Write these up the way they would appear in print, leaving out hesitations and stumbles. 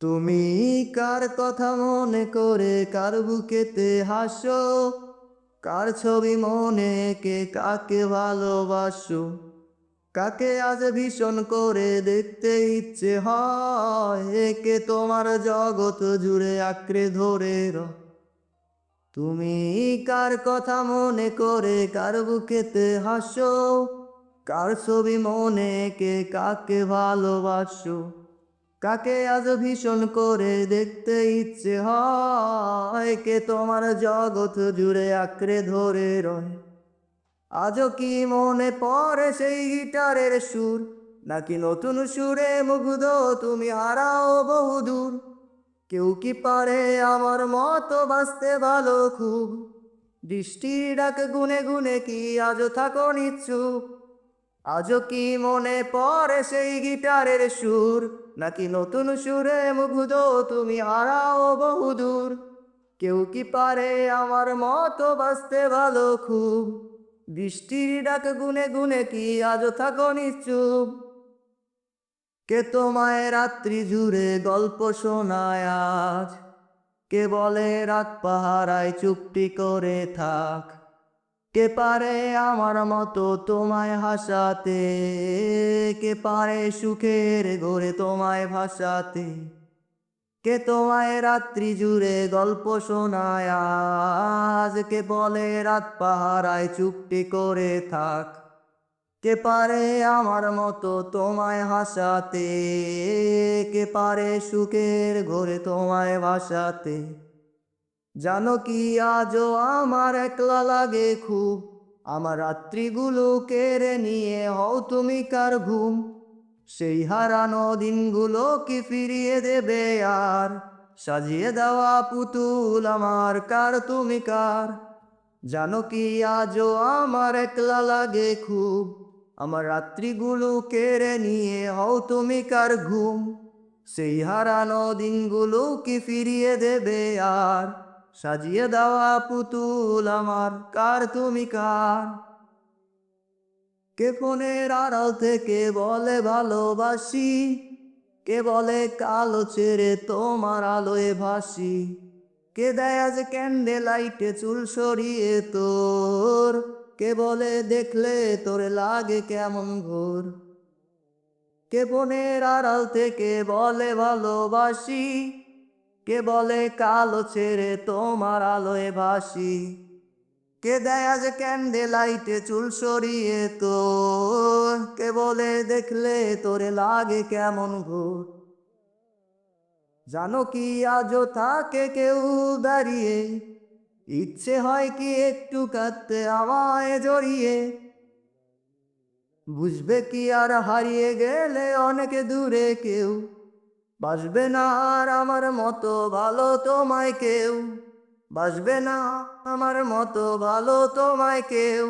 তুমি কার কথা মনে করে কার বুকেতে হাসো, কার ছবি মনে এঁকে কাকে ভালোবাসো, কাকে আজ ভীষণ করে দেখতে ইচ্ছে হয়, একে তোমার জগৎ জুড়ে আঁকড়ে ধরে তুমি কার কথা মনে করে কার বুকেতে হাসো, কার ছবি মনে এঁকে কাকে ভালোবাসো, কাকে আজ ভীষণ করে দেখতে ইচ্ছে হয়, কে তোমার জগৎ জুড়ে আঁকড়ে ধরে রয়। আজও কি মনে পড়ে সেই গিটারের সুর, নাকি নতুন সুরে মুগ্ধ তুমি হারাও বহুদূর? কেউ কি পারে আমার মতো বাঁচতে ভালো খুব? বৃষ্টির ডাক গুনে গুনে কি আজও থাকো নিচ্ছুপ? আজও কি মনে পড়ে সেই গিটারের সুর, নাকি নতুন সুরে মুগ্ধ তুমি হারাও বহুদূর? কেউ কি পারে আমার মতো বাঁচতে ভালো খুব? বৃষ্টির ডাক গুনে গুনে কি আজও থাকো নিশ্চুপ? কে তোমায় রাত্রি জুড়ে গল্প শোনায় আজ, কে বলে রাত পাহারায় চুপটি করে থাক? কে পারে আমার মতো তোমায় হাসাতে, কে পারে সুখের ঘরে তোমায় ভাসাতে? কে তোমায় রাত্রি জুড়ে গল্প শোনায় আজ, কে বলে রাত পাহারায় চুপটি করে থাক? কে পারে আমার মতো তোমায় হাসাতে, কে পারে সুখের ঘরে তোমায় ভাসাতে? জানো কি আজও আমার একলা লাগে খুব, আমার রাত্রিগুলো কেড়ে নিয়ে হও তুমি কার ঘুম? সেই হারানো দিনগুলো কি ফিরিয়ে দেবে আর? সাজিয়ে দেওয়া পুতুল আমার কার তুমি কার? জানো কি আজও আমার একলা লাগে খুব, আমার রাত্রিগুলো কেড়ে নিয়ে হও তুমি কার ঘুম? সেই হারানো দিনগুলো কি ফিরিয়ে দেবে আর? সাজিয়ে দেওয়া পুতুল আমার কার তুমি কার? কে ফোনের আড়াল থেকে বলে ভালোবাসি, কে বলে কালো ছেড়ে তোমার আলোয় ভাসি? কে দেয় আজ ক্যান্ডেল লাইটে চুল সরিয়ে তোর, কে বলে দেখলে তোর লাগে কেমন ঘোর? কে ফোনের আড়াল থেকে বলে ভালোবাসি, কে বলে কালো ছেড়ে তোমার আলোয় ভাসি? কে দেয় আজ ক্যান্ডেল লাইটে চুল সরিয়ে তোর, কে বলে দেখলে তোরে লাগে কেমন ঘোর? জানো কি আজও থাকে কেউ দাঁড়িয়ে, ইচ্ছে হয় কি একটু কাঁদতে আমায় জড়িয়ে? বুঝবে কি আর হারিয়ে গেলে অনেক দূরে কেউ বাসবে না আর আমার মতো ভালো তোমায় কেউ? বাসবে না আমার মতো ভালো তোমায় কেউ?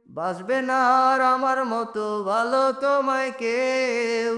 বাসবে না আর আমার মতো ভালো তোমায় কেউ?